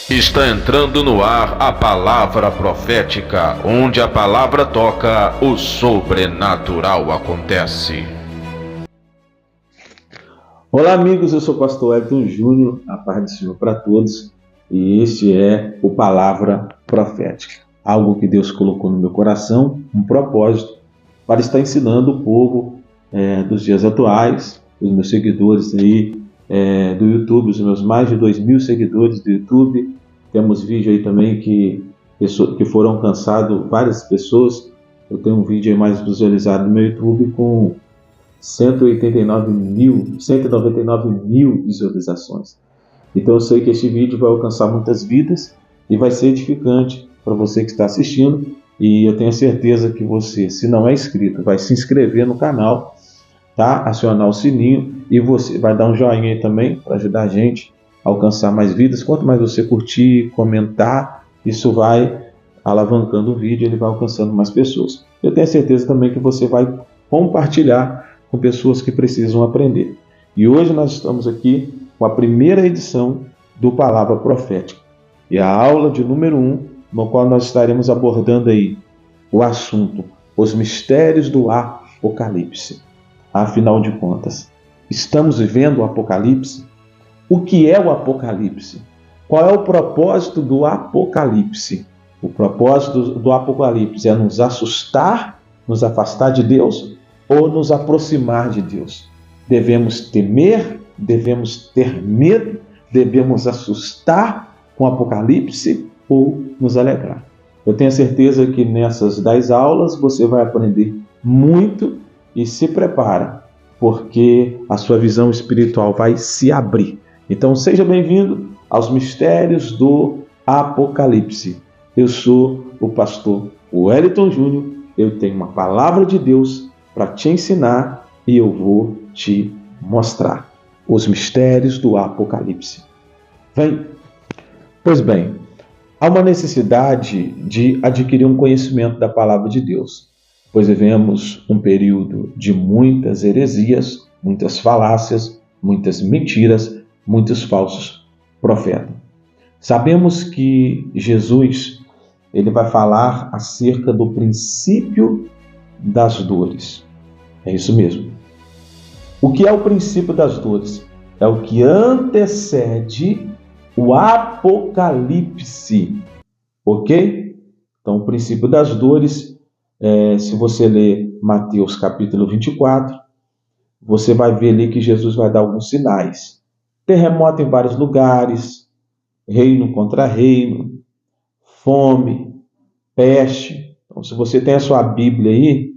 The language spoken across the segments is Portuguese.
Está entrando no ar a palavra profética, onde a palavra toca, o sobrenatural acontece. Olá amigos, eu sou o pastor Elton Júnior, a paz do Senhor para todos, e este é o Palavra Profética, algo que Deus colocou no meu coração, um propósito para estar ensinando o povo dos dias atuais, os meus seguidores aí do YouTube, os meus mais de 2.000 seguidores do YouTube. Temos vídeo aí também que foram alcançados várias pessoas. Eu tenho um vídeo aí mais visualizado no meu YouTube com 199 mil visualizações. Então eu sei que este vídeo vai alcançar muitas vidas e vai ser edificante para você que está assistindo. E eu tenho certeza que você, se não é inscrito, vai se inscrever no canal, tá? Acionar o sininho e você vai dar um joinha aí também para ajudar a gente a alcançar mais vidas. Quanto mais você curtir, comentar, isso vai alavancando o vídeo, ele vai alcançando mais pessoas. Eu tenho certeza também que você vai compartilhar com pessoas que precisam aprender. E hoje nós estamos aqui com a primeira edição do Palavra Profética. E a aula de número 1, no qual nós estaremos abordando aí o assunto, os mistérios do Apocalipse. Afinal de contas, estamos vivendo o Apocalipse? O que é o Apocalipse? Qual é o propósito do Apocalipse? O propósito do Apocalipse é nos assustar, nos afastar de Deus ou nos aproximar de Deus? Devemos temer? Devemos ter medo? Devemos assustar com o Apocalipse ou nos alegrar? Eu tenho certeza que nessas 10 aulas você vai aprender muito e se prepara, porque a sua visão espiritual vai se abrir. Então seja bem-vindo aos mistérios do Apocalipse. Eu sou o pastor Wellington Júnior, eu tenho uma palavra de Deus para te ensinar e eu vou te mostrar os mistérios do Apocalipse. Vem! Pois bem, há uma necessidade de adquirir um conhecimento da palavra de Deus, pois vivemos um período de muitas heresias, muitas falácias, muitas mentiras, muitos falsos profetas. Sabemos que Jesus ele vai falar acerca do princípio das dores. É isso mesmo. O que é o princípio das dores? É o que antecede o Apocalipse, ok? Então, o princípio das dores, se você ler Mateus capítulo 24, você vai ver ali que Jesus vai dar alguns sinais. Terremoto em vários lugares, reino contra reino, fome, peste. Então, se você tem a sua Bíblia aí,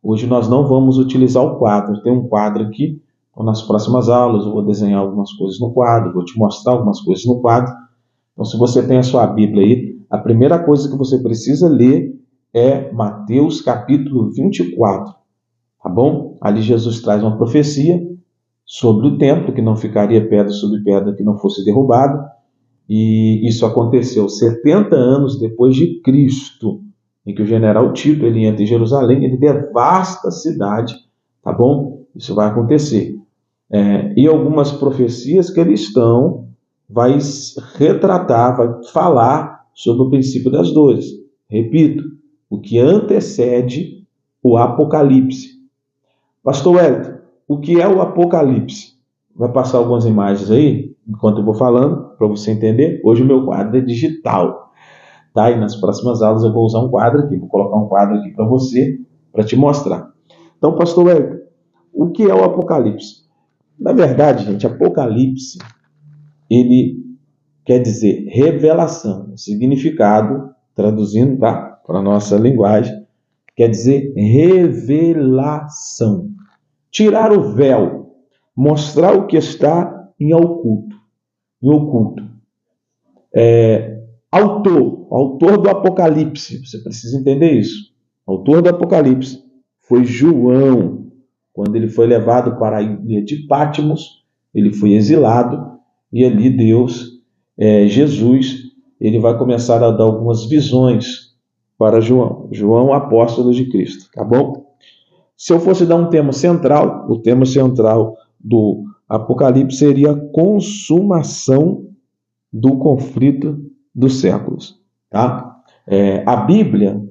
hoje nós não vamos utilizar o quadro. Tem um quadro aqui. Então, nas próximas aulas eu vou desenhar algumas coisas no quadro, vou te mostrar algumas coisas no quadro. Então, se você tem a sua Bíblia aí, a primeira coisa que você precisa ler é Mateus capítulo 24, tá bom? Ali Jesus traz uma profecia sobre o templo, que não ficaria pedra sobre pedra que não fosse derrubado, e isso aconteceu 70 anos depois de Cristo, em que o general Tito ele entra em Jerusalém, ele devasta a cidade, tá bom? Isso vai acontecer. E algumas profecias que eles vai retratar, vai falar sobre o princípio das dores. Repito, o que antecede o Apocalipse. Pastor Wellington, o que é o Apocalipse? Vai passar algumas imagens aí, enquanto eu vou falando, para você entender. Hoje o meu quadro é digital, tá? E nas próximas aulas eu vou usar um quadro aqui, vou colocar um quadro aqui para você, para te mostrar. Então, pastor Wellington, o que é o Apocalipse? Na verdade, gente, Apocalipse, ele quer dizer revelação. O significado, traduzindo, tá? Para a nossa linguagem, quer dizer revelação. Tirar o véu, mostrar o que está em oculto. Autor do Apocalipse, você precisa entender isso. Autor do Apocalipse foi João. Quando ele foi levado para a ilha de Patmos, ele foi exilado e ali Jesus, ele vai começar a dar algumas visões para João, apóstolo de Cristo, tá bom? Se eu fosse dar um tema central, o tema central do Apocalipse seria a consumação do conflito dos séculos. Tá? A Bíblia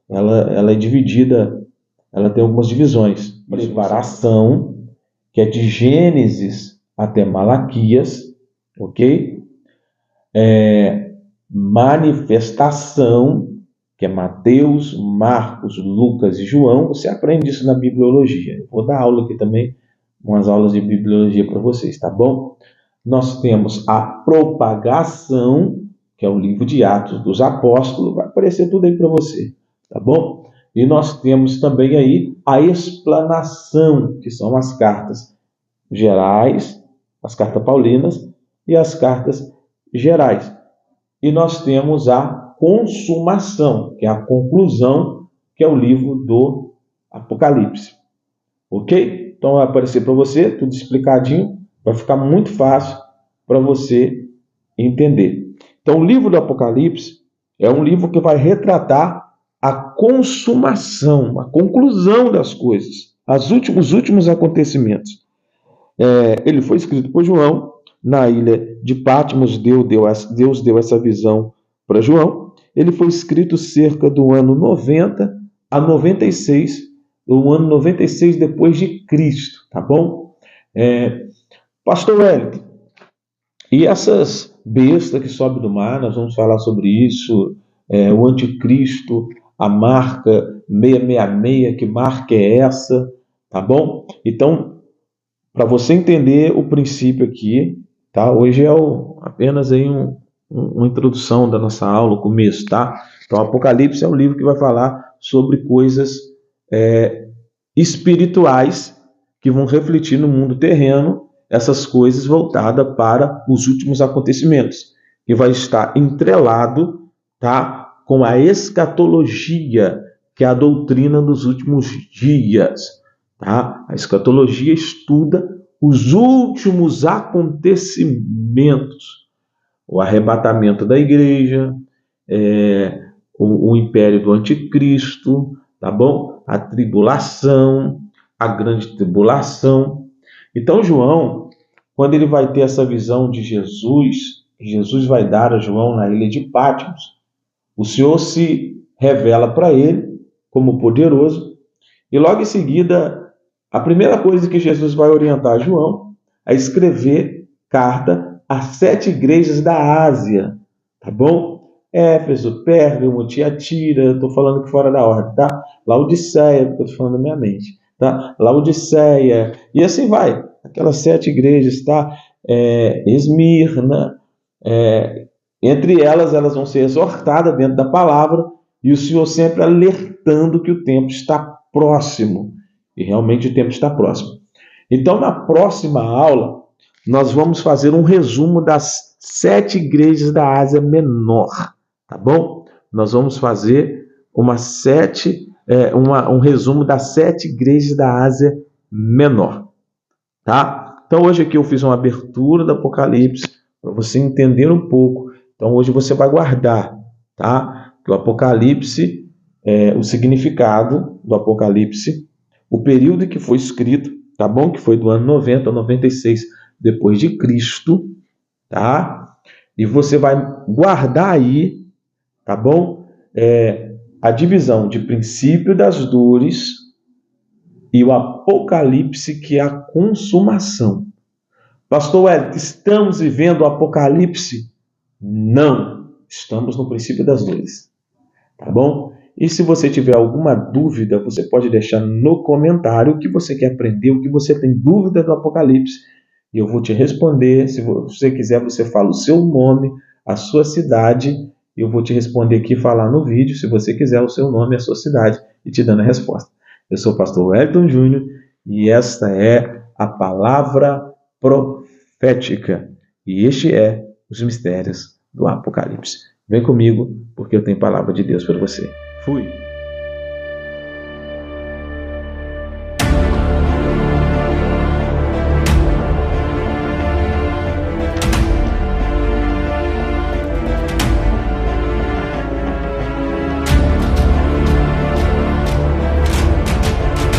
ela é dividida, ela tem algumas divisões. Preparação, que é de Gênesis até Malaquias, ok? Manifestação, que é Mateus, Marcos, Lucas e João. Você aprende isso na bibliologia. Eu vou dar aula aqui também, umas aulas de bibliologia para vocês, tá bom? Nós temos a propagação, que é o livro de Atos dos Apóstolos, vai aparecer tudo aí para você, tá bom? E nós temos também aí a explanação, que são as cartas gerais, as cartas paulinas e as cartas gerais. E nós temos a consumação, que é a conclusão, que é o livro do Apocalipse. Ok? Então vai aparecer para você, tudo explicadinho, vai ficar muito fácil para você entender. Então o livro do Apocalipse é um livro que vai retratar a consumação, a conclusão das coisas, os últimos acontecimentos. Ele foi escrito por João na ilha de Patmos. Deus deu essa visão para João. Ele foi escrito cerca do ano 90 a 96, o ano 96 depois de Cristo, tá bom? Pastor Wellington, e essas bestas que sobem do mar, nós vamos falar sobre isso, o anticristo, a marca 666, que marca é essa, tá bom? Então, para você entender o princípio aqui, tá? Hoje é apenas aí uma introdução da nossa aula, o começo, tá? Então, Apocalipse é um livro que vai falar sobre coisas espirituais que vão refletir no mundo terreno, essas coisas voltadas para os últimos acontecimentos, que vai estar entrelado, tá, com a escatologia, que é a doutrina dos últimos dias. Tá? A escatologia estuda os últimos acontecimentos, o arrebatamento da igreja, o império do anticristo, tá bom? A tribulação, a grande tribulação. Então João, quando ele vai ter essa visão de Jesus vai dar a João na ilha de Patmos, o Senhor se revela para ele como poderoso, e logo em seguida, a primeira coisa que Jesus vai orientar João é escrever carta às 7 igrejas da Ásia, tá bom? Éfeso, Pérgamo, Tiatira, estou falando aqui fora da ordem, tá? Laodiceia, porque eu estou falando da minha mente, tá? Laodiceia, e assim vai, aquelas 7 igrejas, tá? Esmirna, entre elas vão ser exortadas dentro da palavra, e o Senhor sempre alertando que o tempo está próximo. E realmente o tempo está próximo. Então, na próxima aula, nós vamos fazer um resumo das 7 igrejas da Ásia Menor. Tá bom? Nós vamos fazer um resumo das 7 igrejas da Ásia Menor. Tá? Então, hoje aqui eu fiz uma abertura do Apocalipse, para você entender um pouco. Então, hoje você vai guardar, tá? Que o Apocalipse, o significado do Apocalipse, o período em que foi escrito, tá bom? Que foi do ano 90 a 96 depois de Cristo, tá? E você vai guardar aí, tá bom? A divisão de princípio das dores e o Apocalipse, que é a consumação. Pastor Wellington, estamos vivendo o Apocalipse? Não, estamos no princípio das dores, tá bom? E se você tiver alguma dúvida, você pode deixar no comentário o que você quer aprender, o que você tem dúvida do Apocalipse, e eu vou te responder. Se você quiser, você fala o seu nome, a sua cidade, e eu vou te responder aqui, falar no vídeo, se você quiser, o seu nome e a sua cidade, e te dando a resposta. Eu sou o pastor Wellington Júnior, e esta é a palavra profética, e este é os mistérios do Apocalipse. Vem comigo, porque eu tenho palavra de Deus para você. Fui!